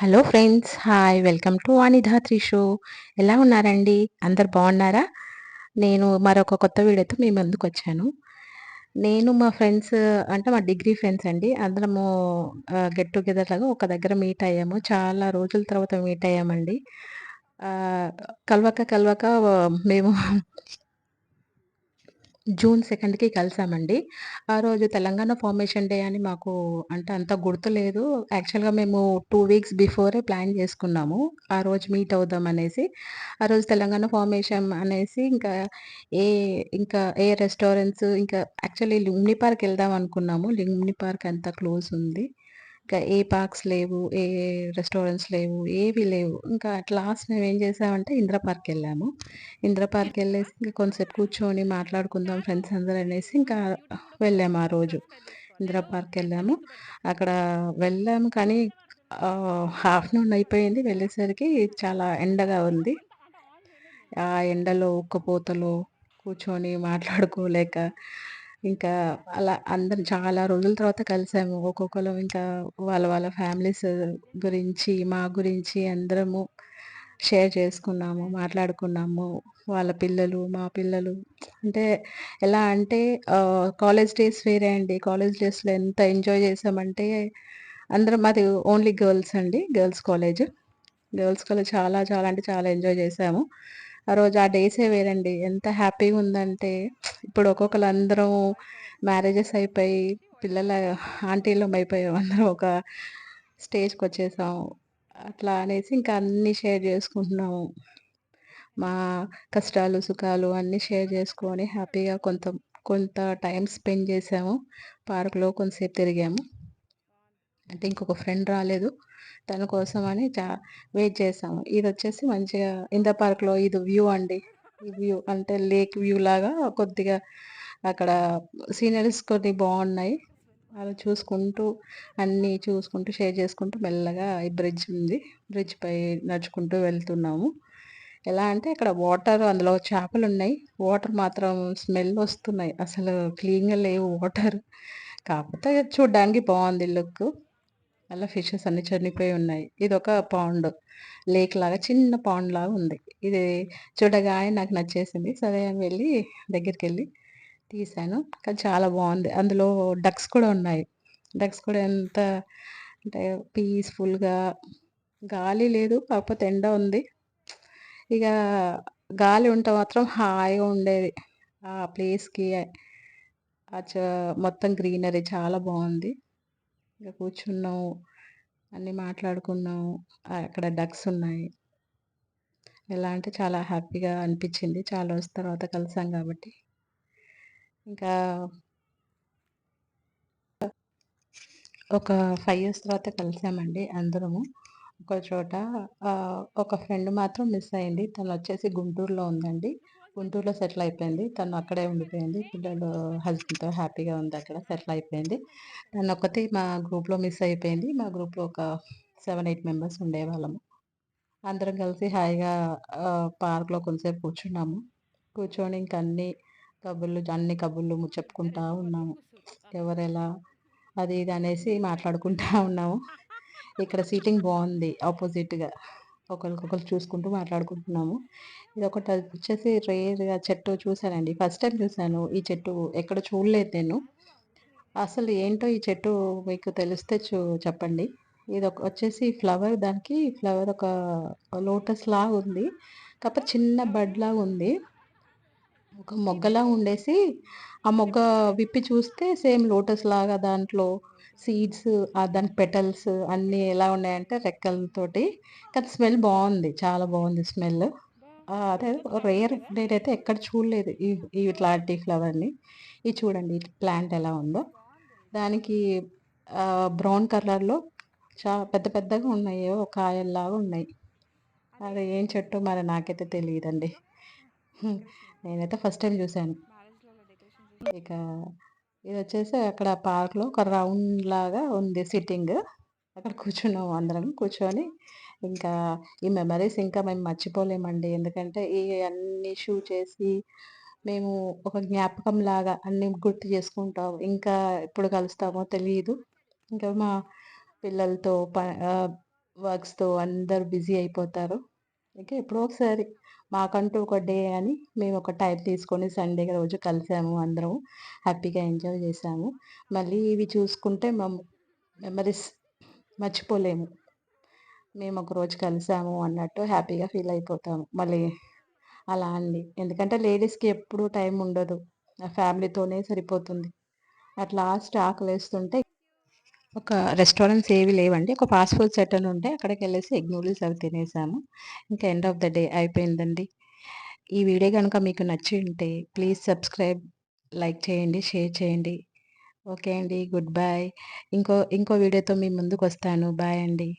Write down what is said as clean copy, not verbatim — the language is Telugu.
Hello friends. Hi. Welcome to Vanidhatri show. ఎలా ఉన్నారండి? అందరు బాగున్నారా? నేను మరొక కొత్త వీడియోతో మీ ముందుకొచ్చాను. నేను మా ఫ్రెండ్స్ అంటే మా డిగ్రీ ఫ్రెండ్స్ అండి. అందరము గెట్ టుగెదర్ లాగా ఒక దగ్గర మీట్ అయ్యాము. చాలా రోజుల తర్వాత మీట్ అయ్యామండి. కలవక మేము జూన్ 2కి కలిసామండి. ఆ రోజు తెలంగాణ ఫార్మేషన్ డే అని మాకు అంటే అంత గుర్తులేదు. యాక్చువల్‌గా మేము 2 వీక్స్ బిఫోరే ప్లాన్ చేసుకున్నాము. ఆ రోజు మీట్ అవుదాం అనేసి. ఆ రోజు తెలంగాణ ఫార్మేషన్ అనేసి ఏ ఏ రెస్టారెంట్స్ ఇంకా యాక్చువల్లీ లుంబిని పార్క్ ఎళ్దాం అనుకున్నాము. లుంబిని పార్క్ అంతా క్లోజ్ ఉంది. ఇంకా ఏ పార్క్స్ లేవు, ఏ రెస్టారెంట్స్ లేవు, ఏవి లేవు. ఇంకా అట్ లాస్ట్ మేమేం చేసామంటే ఇందిరా పార్క్‌కెళ్ళాము. ఇందిరా పార్క్‌కెళ్ళేసి ఇంక కొంసేపు కూర్చొని మాట్లాడుకుందాం ఫ్రెండ్స్ అందరూ అనేసి ఇంకా వెళ్ళాము ఆ రోజు. ఇందిరా పార్క్‌కెళ్ళాము. అక్కడ వెళ్ళాము కానీ ఆఫ్టర్‌నూన్ అయిపోయింది. వెళ్ళేసరికి చాలా ఎండగా ఉంది. ఆ ఎండలో ఉక్కపోతలో కూర్చొని మాట్లాడుకోలేక ఇంకా అలా అందరం చాలా రోజుల తర్వాత కలిసాము. ఒక్కొక్కళ్ళం ఇంకా వాళ్ళ ఫ్యామిలీస్ గురించి, మా గురించి అందరము షేర్ చేసుకున్నాము, మాట్లాడుకున్నాము. వాళ్ళ పిల్లలు, మా పిల్లలు అంటే ఎలా అంటే కాలేజ్ డేస్ వేరే అండి. కాలేజ్ డేస్‌లో ఎంత ఎంజాయ్ చేసామంటే అందరం మాది ఓన్లీ గర్ల్స్ అండి. Girls college. గర్ల్స్ కాలేజ్ చాలా చాలా అంటే చాలా ఎంజాయ్ చేసాము. ఆ రోజు ఆ డేసే వేరండి. ఎంత హ్యాపీగుందంటే ఇప్పుడు ఒక్కొక్కళ్ళందరం మ్యారేజెస్ అయిపోయి పిల్లల ఆంటీలం అయిపోయాం. అందరం ఒక స్టేజ్‌కొచ్చేసాం. అట్లా అనేసి ఇంకా అన్నీ షేర్ చేసుకుంటున్నాము. మా కష్టాలు, సుఖాలు అన్నీ షేర్ చేసుకొని హ్యాపీగా కొంత టైమ్ స్పెండ్ చేసాము. పార్క్‌లో కొంతసేపు తిరిగాము. అంటే ఇంకొక ఫ్రెండ్ రాలేదు. తన కోసమని వెయిట్ చేసాము. ఇదొచ్చేసి మంచిగా ఇందిరా పార్క్‌లో ఇది వ్యూ అండి. ఈ వ్యూ అంటే లేక్ వ్యూ లాగా కొద్దిగా అక్కడ సీనరీస్ కొన్ని బావున్నాయి. అలా చూసుకుంటూ అన్నీ చూసుకుంటూ, షేర్ చేసుకుంటూ మెల్లగా ఈ బ్రిడ్జ్ ఉంది. బ్రిడ్జ్ పై నడుచుకుంటూ వెళ్తున్నాము. ఎలా అంటే అక్కడ వాటర్ అందులో చేపలున్నాయి. వాటర్ మాత్రం స్మెల్ ఒస్తున్నాయి. అసలు క్లీన్‌గా లేవు వాటర్. కాకపోతే చూడ్డానికి బావుంది లుక్కు. అలా ఫిషెస్ అన్నీ చనిపోయి ఉన్నాయి. ఇదొక పాండ్. లేక్ లాగా చిన్న పాండ్ లాగా ఉంది. ఇది చూడగానే నాకు నచ్చేసింది. సరే అని వెళ్ళి దగ్గరికెళ్ళి తీశాను. కానీ చాలా బావుంది. అందులో డక్స్ కూడా ఉన్నాయి. డక్స్ కూడా ఎంత అంటే పీస్‌ఫుల్‌గా గాలి లేదు. కాకపోతే ఎండ ఉంది. ఇక గాలి ఉంటే మాత్రం హాయిగా ఉండేది. ఆ ప్లేస్‌కి ఆ చ మొత్తం గ్రీనరీ చాలా బావుంది. ఇక కూర్చున్నాం. అన్నీ మాట్లాడుకున్నాము. అక్కడ డక్స్ ఉన్నాయి. ఎలా అంటే చాలా హ్యాపీగా అనిపిచ్చింది. చాలా రోజుల తర్వాత కలిసాం గాబట్టి. ఇంకా ఒక 5 ఇయర్స్ తర్వాత కలిసామండి అందరము. ఒక చోట ఒక ఫ్రెండ్ మాత్రం మిస్ అయింది. తనొచ్చేసి గుంటూరులో ఉందండి. గుంటూరులో సెటిల్ అయిపోయింది. తను అక్కడే ఉండిపోయింది. పిల్లలు, హస్బెండ్‌తో హ్యాపీగా ఉందక్కడ. సెటిల్ అయిపోయింది. తనొక్కతి మా గ్రూప్‌లో మిస్ అయిపోయింది. మా గ్రూప్‌లో ఒక 7, 8 మెంబర్స్ ఉండేవాళ్ళము. అందరం కలిసి హాయిగా పార్క్‌లో కొంతసేపు కూర్చున్నాము. కూర్చొని ఇంక అన్ని కబుర్లు చెప్పుకుంటా ఉన్నాము. ఎవరెలా అది ఇది అనేసి మాట్లాడుకుంటా ఉన్నాము. ఇక్కడ సీటింగ్ బావుంది ఆపోజిట్‌గా. ఒకళ్ళకొకళ్ళు చూసుకుంటూ మాట్లాడుకుంటున్నాము. వచ్చేసి రేర్‌గా చెట్టు చూసానండి. ఫస్ట్ టైమ్ చూసాను. ఈ చెట్టు ఎక్కడ చూడలేదు నేను. అసలు ఏంటో ఈ చెట్టు మీకు తెలిస్తే చెప్పండి. వచ్చేసి దానికి ఫ్లవర్ ఒక లోటస్ లాగుంది. కాకపోతే చిన్న బడ్ లాగుంది. ఒక మొగ్గలా ఉండేసి, ఆ మొగ్గ విప్పి చూస్తే సేమ్ లోటస్ లాగా దాంట్లో సీడ్స్ దానికి పెటల్స్ అన్నీ ఎలా ఉన్నాయంటే రెక్కలతోటి. కానీ స్మెల్ బావుంది. చాలా బావుంది స్మెల్. అదే రేర్ నేనైతే ఎక్కడ చూడలేదు. ఇట్లాంటి ఫ్లవర్‌ని. ఇది చూడండి ప్లాంట్ ఎలా ఉందో. దానికి బ్రౌన్ కలర్‌లో పెద్ద పెద్దగా ఉన్నాయి. ఏవో కాయల్లాగా ఉన్నాయి. అది ఏం చెట్టో మరి నాకైతే తెలీదండి. హ్మ్. నేనైతే ఫస్ట్ టైమ్ చూసాను. ఇక ఇదొచ్చేసి అక్కడ పార్క్‌లో ఒక రౌండ్ లాగా ఉంది సిట్టింగ్. అక్కడ కూర్చున్నాం అందరం. కూర్చొని ఇంకా ఈ మెమోరీస్ ఇంకా మేము మర్చిపోలేమండి. ఎందుకంటే అన్నీ చేసి మేము ఒక జ్ఞాపకంలాగా అన్నీ గుర్తు చేసుకుంటాం. ఇంకా ఎప్పుడు కలుస్తామో తెలీదు. ఇంకా మా పిల్లలతో వర్క్స్‌తో అందరూ బిజీ అయిపోతారు. ఇక ఎప్పుడో ఒకసారి మాకంటూ ఒక డే అని మేము ఒక టైం తీసుకొని సండే రోజు కలిసాము అందరం. హ్యాపీగా ఎంజాయ్ చేశాము. మళ్ళీ ఇవి చూసుకుంటే మెమరీస్ మర్చిపోలేము. మేము ఒకరోజు కలిసాము అన్నట్టు హ్యాపీగా ఫీల్ అయిపోతాము. మళ్ళీ అలా అండి. ఎందుకంటే లేడీస్‌కి ఎప్పుడు టైం ఉండదు. ఫ్యామిలీతోనే సరిపోతుంది. అట్ లాస్ట్ ఆకలేస్తుంటే ఒక రెస్టారెంట్స్ ఏవి లేవండి. ఒక ఫాస్ట్ ఫుడ్ సెంటర్ ఉంటే అక్కడికెళ్ళేసి ఎగ్ నూడిల్స్ అవి తినేసాము. ఇంకా ఎండ్ ఆఫ్ ద డే అయిపోయిందండి. ఈ వీడియో గనుక మీకు నచ్చి ఉంటే ప్లీజ్ సబ్స్క్రైబ్, లైక్ చేయండి, షేర్ చేయండి. ఓకే అండి. Good bye. ఇంకో ఇంకో వీడియోతో మీ ముందుకొస్తాను. బాయ్ అండి.